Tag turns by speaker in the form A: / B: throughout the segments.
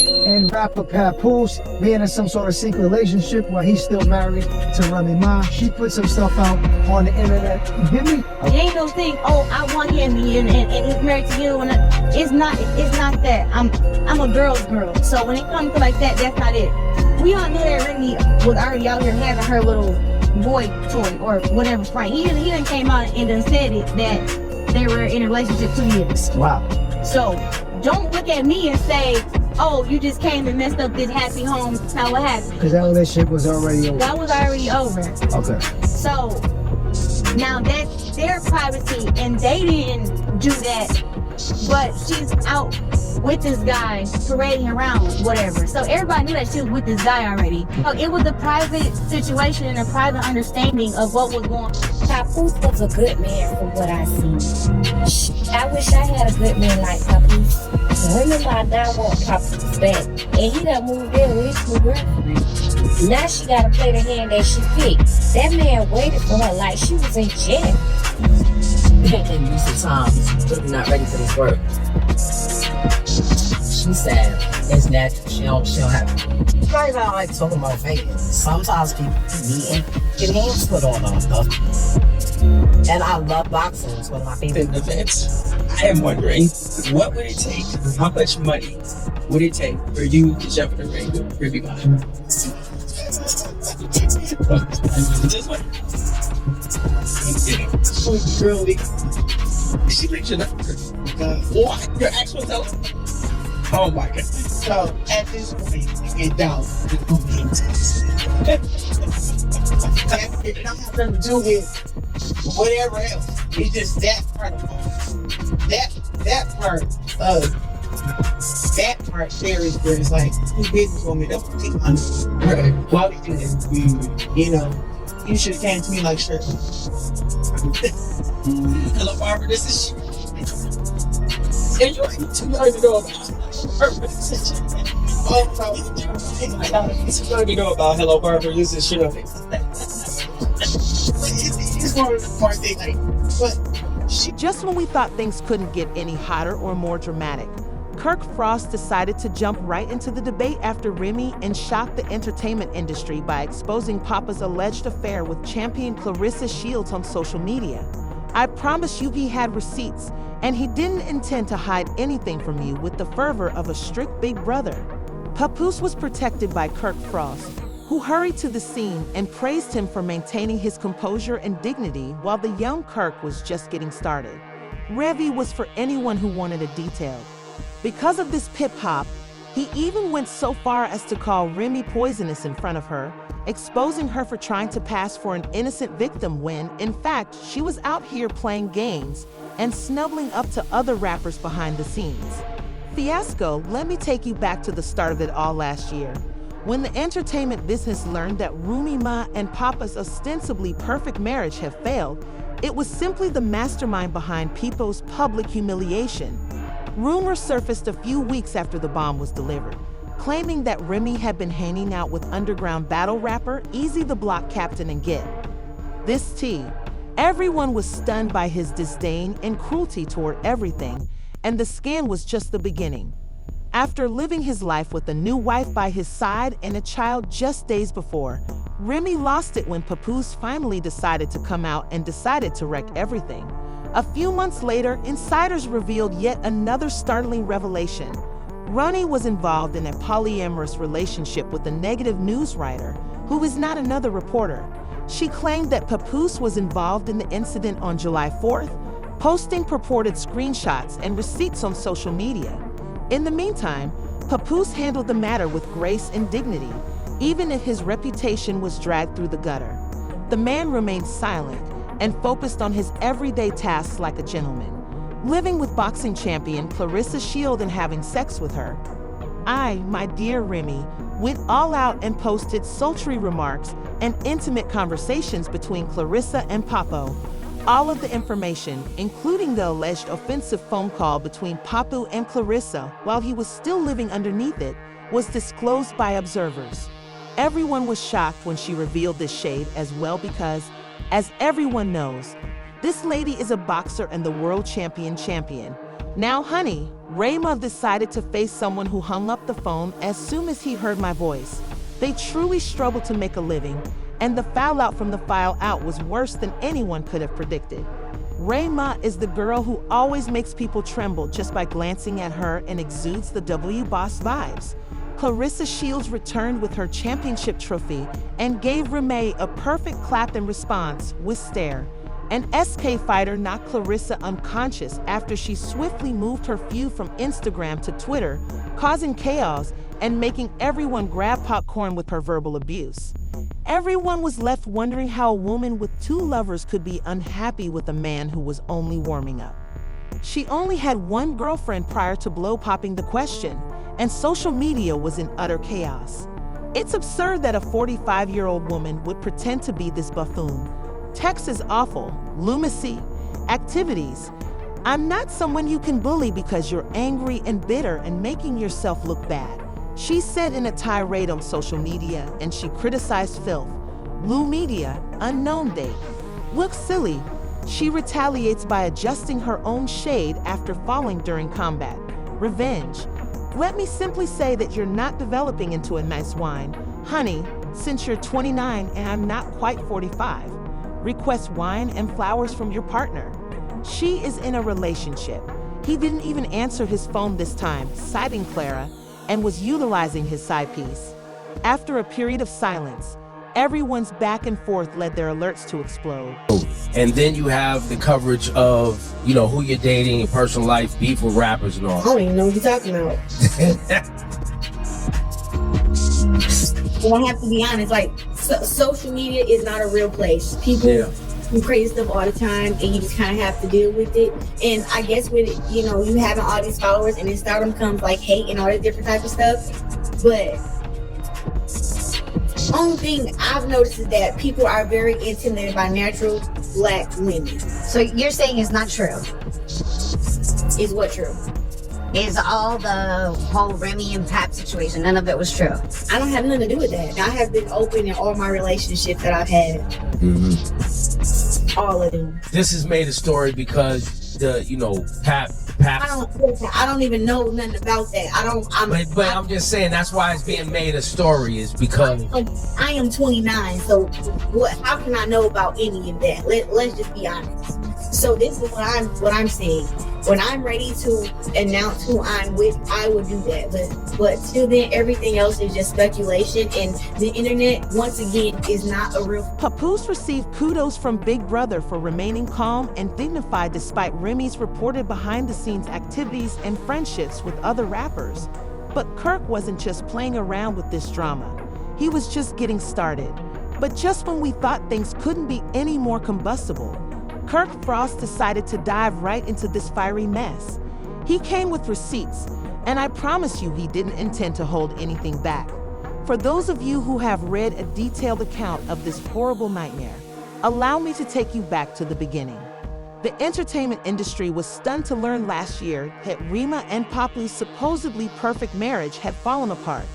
A: and rapper Papoose being in some sort of secret relationship while he's still married to Remy Ma. She put some stuff out on the internet. You get me?
B: It ain't no thing. Oh, I want him and he's married to you. And it's not that. I'm a girl's girl. So when it comes to like that, that's not it. We all knew that Remy was already out here having her little boy toy or whatever fight. He done came out and done said it that they were in a relationship 2 years.
A: Wow.
B: So don't look at me and say, oh, you just came and messed up this happy home. That's not what happened.
A: Because that relationship was already over.
B: That was already over.
A: Okay.
B: So now that's their privacy, and they didn't do that. But she's out with this guy parading around, whatever. So everybody knew that she was with this guy already. So it was a private situation and a private understanding of what was going on.
C: Papoose was a good man from what I see. I wish I had a good man like Papoose. Women might not want Papoose back. And he done moved in with his new girlfriend. Now she gotta play the hand that she picked. That man waited for her like she was in jail.
D: In recent times, really not ready for this work. She's sad. It's natural. She don't have it. Right now, I talk about fighting. Sometimes people meet and get hands put on them. And I love boxing. It's one of my favorite
E: events. I am wondering, what would it take? How much money would it take for you to jump in the ring with Remy Ma? Just like, girly. She makes your number. What? Your actual telephone? Oh my god.
F: So at this point, you get down to the movie. It don't have nothing to do with whatever else. It's just that part of it. That part there is where it's like, who business for me? Don't take money.
E: Right.
F: Why we do this? You know, you should have came to me like, sure.
E: Hello, Barbara. This is she. And you ain't too young to know about too young to know about Hello, Barbara. This is Shirley.
F: It's one of the part thing, like, but she.
G: Just when we thought things couldn't get any hotter or more dramatic, Kirk Frost decided to jump right into the debate after Remy and shocked the entertainment industry by exposing Papa's alleged affair with champion Claressa Shields on social media. I promise you he had receipts, and he didn't intend to hide anything from you with the fervor of a strict big brother. Papoose was protected by Kirk Frost, who hurried to the scene and praised him for maintaining his composure and dignity while the young Kirk was just getting started. Remy was for anyone who wanted a detail. Because of this pip-hop, he even went so far as to call Remy poisonous in front of her, exposing her for trying to pass for an innocent victim when, in fact, she was out here playing games and snuggling up to other rappers behind the scenes. Fiasco, let me take you back to the start of it all last year. When the entertainment business learned that Remy Ma and Papa's ostensibly perfect marriage had failed, it was simply the mastermind behind People's public humiliation. Rumors surfaced a few weeks after the bomb was delivered, claiming that Remy had been hanging out with underground battle rapper Easy the Block Captain and Get. This tea, everyone was stunned by his disdain and cruelty toward everything, and the scam was just the beginning. After living his life with a new wife by his side and a child just days before, Remy lost it when Papoose finally decided to come out and decided to wreck everything. A few months later, insiders revealed yet another startling revelation. Remy was involved in a polyamorous relationship with a negative news writer, who is not another reporter. She claimed that Papoose was involved in the incident on July 4th, posting purported screenshots and receipts on social media. In the meantime, Papoose handled the matter with grace and dignity, even if his reputation was dragged through the gutter. The man remained silent and focused on his everyday tasks like a gentleman, living with boxing champion Claressa Shields and having sex with her. I, my dear Remy, went all out and posted sultry remarks and intimate conversations between Claressa and Papo. All of the information, including the alleged offensive phone call between Papo and Claressa while he was still living underneath it, was disclosed by observers. Everyone was shocked when she revealed this shade as well because, as everyone knows, this lady is a boxer and the world champion. Now, honey, Remy decided to face someone who hung up the phone as soon as he heard my voice. They truly struggled to make a living, and the fallout from the file out was worse than anyone could have predicted. Remy is the girl who always makes people tremble just by glancing at her and exudes the W Boss vibes. Claressa Shields returned with her championship trophy and gave Remy a perfect clap in response with stare. An SK fighter knocked Claressa unconscious after she swiftly moved her feud from Instagram to Twitter, causing chaos and making everyone grab popcorn with her verbal abuse. Everyone was left wondering how a woman with 2 lovers could be unhappy with a man who was only warming up. She only had 1 girlfriend prior to blow popping the question, and social media was in utter chaos. It's absurd that a 45-year-old woman would pretend to be this buffoon. Text is awful, lunacy, activities. I'm not someone you can bully because you're angry and bitter and making yourself look bad. She said in a tirade on social media, and she criticized filth. Lou Media, unknown date. Looks silly. She retaliates by adjusting her own shade after falling during combat. Revenge. Let me simply say that you're not developing into a nice wine. Honey, since you're 29 and I'm not quite 45, request wine and flowers from your partner. She is in a relationship. He didn't even answer his phone this time, citing Clara, and was utilizing his side piece. After a period of silence, everyone's back and forth led their alerts to explode.
H: And then you have the coverage of, you know, who you're dating, your personal life, beef with rappers and all.
B: I don't even know what you're talking about. Well, I have to be honest, like, social media is not a real place. People do crazy stuff all the time, and you just kind of have to deal with it. And I guess with it, you know, you having all these followers, and then stardom comes like hate and all this different type of stuff. But only thing I've noticed is that people are very intimidated by natural black women.
I: So you're saying it's not true?
B: Is what true?
I: Is all the whole Remy and Pap situation, none of it was true?
B: I don't have nothing to do with that. I have been open in all my relationships that I've had. All of them.
H: This has made a story because the, you know, Pap.
B: I don't even know nothing about that.
H: But I'm just saying that's why it's being made a story, is because
B: I am 29, so how can I know about any of that? Let's just be honest. So this is what I'm saying. When I'm ready to announce who I'm with, I will do that. But till then, everything else is just speculation, and the internet, once again, is not a real.
G: Papoose received kudos from Big Brother for remaining calm and dignified despite Remy's reported behind-the-scenes activities and friendships with other rappers. But Kirk wasn't just playing around with this drama. He was just getting started. But just when we thought things couldn't be any more combustible, Kirk Frost decided to dive right into this fiery mess. He came with receipts, and I promise you he didn't intend to hold anything back. For those of you who have read a detailed account of this horrible nightmare, allow me to take you back to the beginning. The entertainment industry was stunned to learn last year that Remy and Papu's supposedly perfect marriage had fallen apart.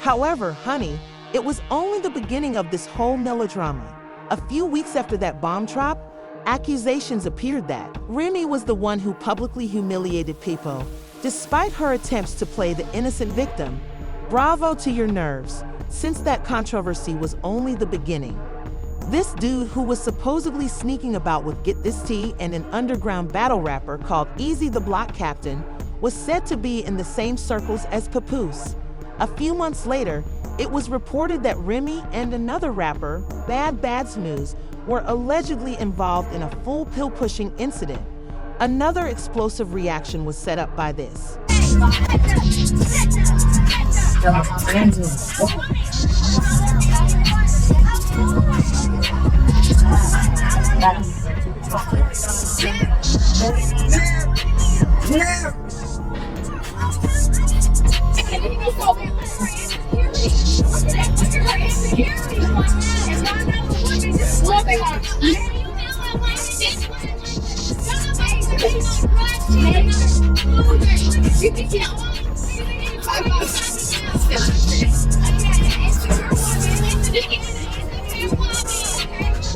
G: However, honey, it was only the beginning of this whole melodrama. A few weeks after that bomb drop, accusations appeared that Remy was the one who publicly humiliated people. Despite her attempts to play the innocent victim, bravo to your nerves, since that controversy was only the beginning. This dude who was supposedly sneaking about with Get This Tea and an underground battle rapper called Easy the Block Captain was said to be in the same circles as Papoose. A few months later, it was reported that Remy and another rapper, Bad Snooze, were allegedly involved in a full pill-pushing incident. Another explosive reaction was set up by this.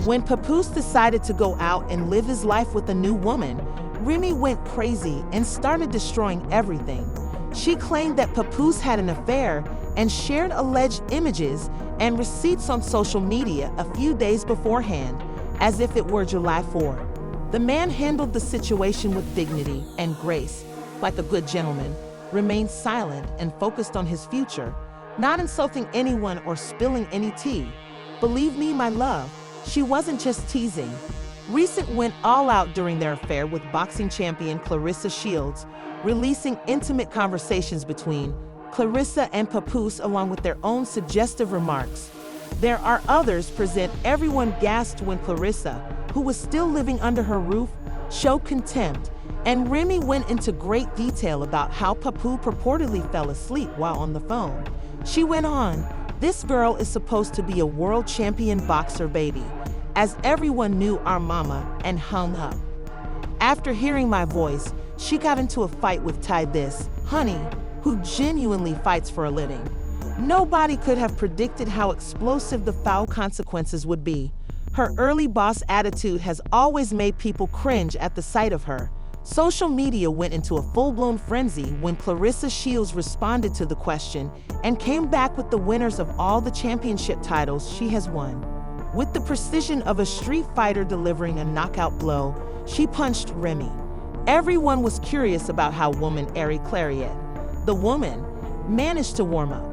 G: When Papoose decided to go out and live his life with a new woman, Remy went crazy and started destroying everything. She claimed that Papoose had an affair and shared alleged images and receipts on social media a few days beforehand, as if it were July 4. The man handled the situation with dignity and grace, like a good gentleman, remained silent and focused on his future, not insulting anyone or spilling any tea. Believe me, my love, she wasn't just teasing. Recent went all out during their affair with boxing champion Claressa Shields, releasing intimate conversations between Claressa and Papoose along with their own suggestive remarks. There are others present. Everyone gasped when Claressa, who was still living under her roof, showed contempt, and Remy went into great detail about how Papoose purportedly fell asleep while on the phone. She went on, "This girl is supposed to be a world champion boxer, baby," as everyone knew our mama, and hung up. After hearing my voice, she got into a fight with This Honey, who genuinely fights for a living. Nobody could have predicted how explosive the foul consequences would be. Her early boss attitude has always made people cringe at the sight of her. Social media went into a full-blown frenzy when Claressa Shields responded to the question and came back with the winners of all the championship titles she has won. With the precision of a street fighter delivering a knockout blow, she punched Remy. Everyone was curious about how woman Claressa, the woman, managed to warm up.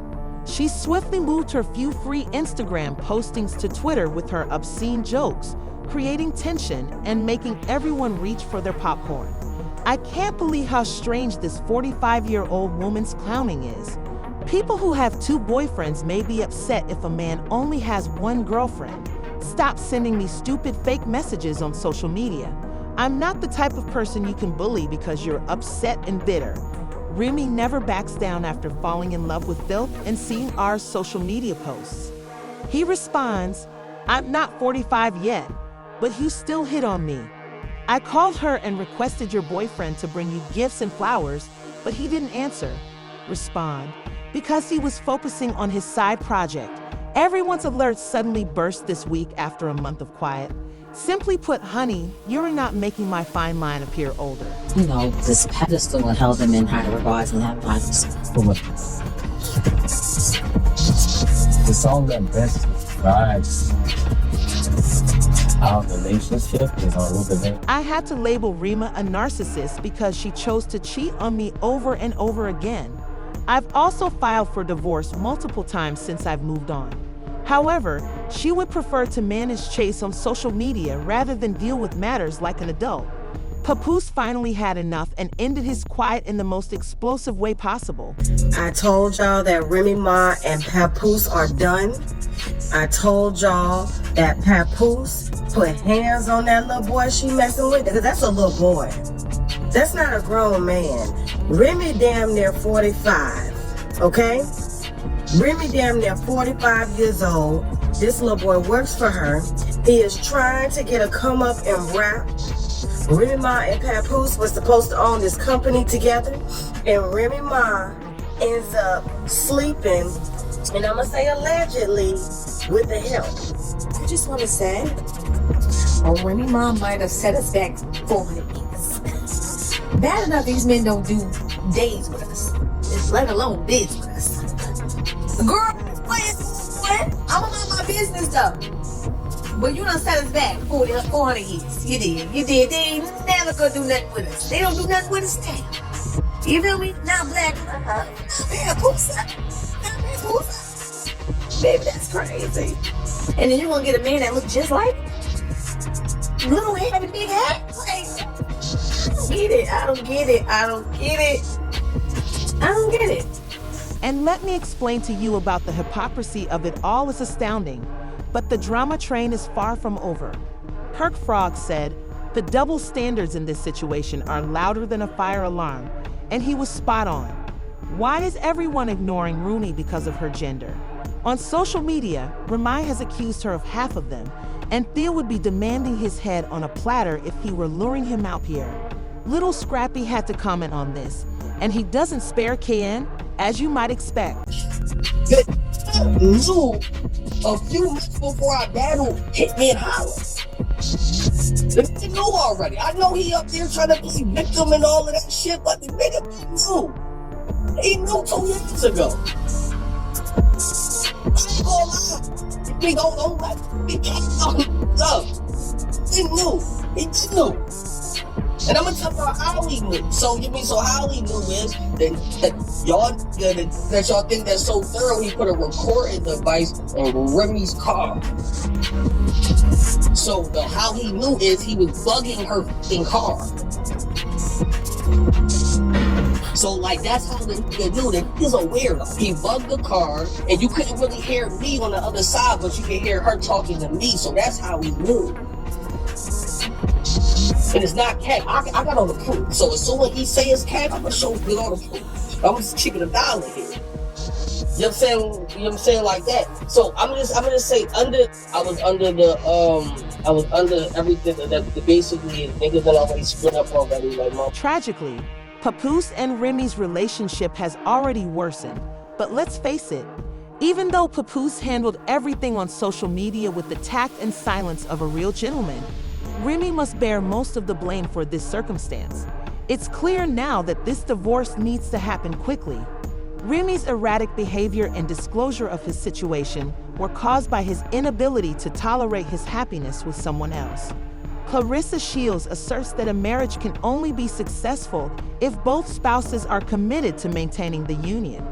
G: She swiftly moved her few free Instagram postings to Twitter with her obscene jokes, creating tension and making everyone reach for their popcorn. I can't believe how strange this 45-year-old woman's clowning is. People who have 2 boyfriends may be upset if a man only has 1 girlfriend. Stop sending me stupid fake messages on social media. I'm not the type of person you can bully because you're upset and bitter. Remy never backs down after falling in love with filth and seeing our social media posts. He responds, "I'm not 45 yet, but you still hit on me. I called her and requested your boyfriend to bring you gifts and flowers, but he didn't answer." Respond, because he was focusing on his side project. Everyone's alerts suddenly burst this week after a month of quiet. Simply put, honey, you're not making my fine line appear older.
D: You know, this pedestal and held them in high regards and have lives for what?
H: The song that best describes our relationship is on Look at Them.
G: I had to label Remy a narcissist because she chose to cheat on me over and over again. I've also filed for divorce multiple times since I've moved on. However, she would prefer to manage Chase on social media rather than deal with matters like an adult. Papoose finally had enough and ended his quiet in the most explosive way possible.
J: I told y'all that Remy Ma and Papoose are done. I told y'all that Papoose put hands on that little boy she messing with, because that's a little boy. That's not a grown man. Remy damn near 45, okay? Remy damn near 45 years old. This little boy works for her. He is trying to get a come up and rap. Remy Ma and Papoose were supposed to own this company together, and Remy Ma ends up sleeping, and I'm gonna say allegedly, with the help.
K: I just want to say, Remy Ma might have set us back 400 years. Bad enough these men don't do days with us, let alone bids with us. Girl, what? I'm about my business though. But you done set us back 400 years. You did. They ain't never gonna do nothing with us. They don't do nothing with us now. You feel me? Not black. Baby, that's crazy. And then you gonna get a man that look just like little head and big hat? Like, I don't get it.
G: And let me explain to you about the hypocrisy of it all. Is astounding, but the drama train is far from over. Kirk Frog said, "The double standards in this situation are louder than a fire alarm," and he was spot on. Why is everyone ignoring Remy because of her gender? On social media, Remy has accused her of half of them, and Theo would be demanding his head on a platter if he were luring him out here. Little Scrappy had to comment on this, and he doesn't spare KN, as you might expect.
F: Knew a few months before our battle hit me and holler. The nigga knew already. I know he up there trying to play victim and all of that shit, but the nigga knew. He knew 2 years ago. I ain't gonna lie. He don't let me catch up. He knew. He knew. And I'm gonna tell y'all how he knew. So how he knew is that y'all think that's so thorough. He put a recording device in Remy's car. So how he knew is he was bugging her f***ing car. So like that's how the nigga knew that he's a weirdo. He bugged the car, and you couldn't really hear me on the other side, but you could hear her talking to me. So that's how he knew. And it's not cat. I got all the proof. So as soon as he say it's cat, I'm gonna show you all the proof. I'm just keeping a dollar here. You know what I'm saying? Like that. So I'm gonna say I was under everything that basically niggas that already split up already. Like mom.
G: Tragically, Papoose and Remy's relationship has already worsened. But let's face it, even though Papoose handled everything on social media with the tact and silence of a real gentleman, Remy must bear most of the blame for this circumstance. It's clear now that this divorce needs to happen quickly. Remy's erratic behavior and disclosure of his situation were caused by his inability to tolerate his happiness with someone else. Claressa Shields asserts that a marriage can only be successful if both spouses are committed to maintaining the union.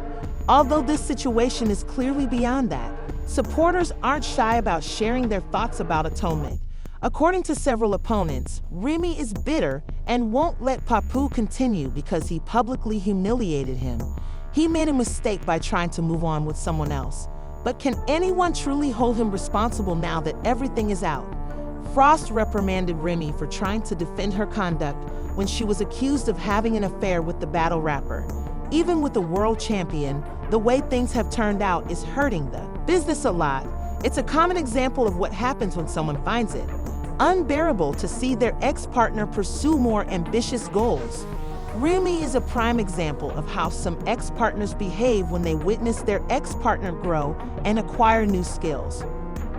G: Although this situation is clearly beyond that, supporters aren't shy about sharing their thoughts about atonement. According to several opponents, Remy is bitter and won't let Papu continue because he publicly humiliated him. He made a mistake by trying to move on with someone else. But can anyone truly hold him responsible now that everything is out? Frost reprimanded Remy for trying to defend her conduct when she was accused of having an affair with the battle rapper. Even with the world champion, the way things have turned out is hurting the business a lot. It's a common example of what happens when someone finds it unbearable to see their ex-partner pursue more ambitious goals. Remy is a prime example of how some ex-partners behave when they witness their ex-partner grow and acquire new skills.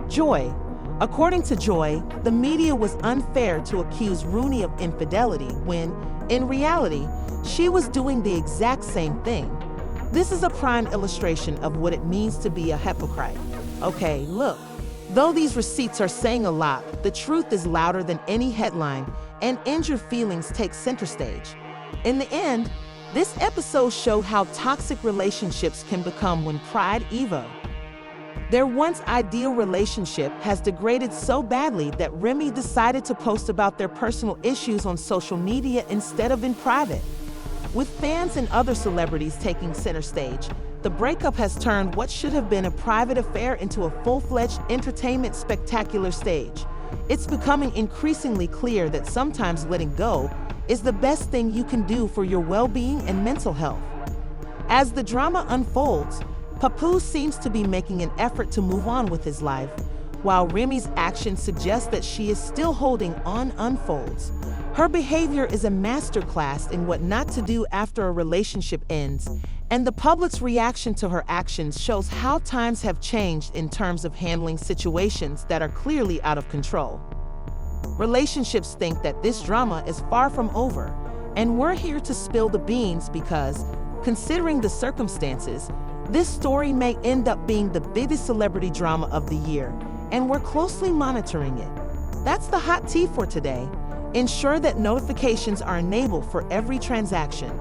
G: Joy. According to Joy, the media was unfair to accuse Rooney of infidelity when, in reality, she was doing the exact same thing. This is a prime illustration of what it means to be a hypocrite. Okay, look. Though these receipts are saying a lot, the truth is louder than any headline, and injured feelings take center stage. In the end, this episode showed how toxic relationships can become when pride evo. Their once ideal relationship has degraded so badly that Remy decided to post about their personal issues on social media instead of in private. With fans and other celebrities taking center stage, the breakup has turned what should have been a private affair into a full-fledged entertainment spectacular stage. It's becoming increasingly clear that sometimes letting go is the best thing you can do for your well-being and mental health. As the drama unfolds, Papu seems to be making an effort to move on with his life, while Remy's actions suggest that she is still holding on unfolds. Her behavior is a masterclass in what not to do after a relationship ends, and the public's reaction to her actions shows how times have changed in terms of handling situations that are clearly out of control. Relationships think that this drama is far from over, and we're here to spill the beans because, considering the circumstances, this story may end up being the biggest celebrity drama of the year, and we're closely monitoring it. That's the hot tea for today. Ensure that notifications are enabled for every transaction.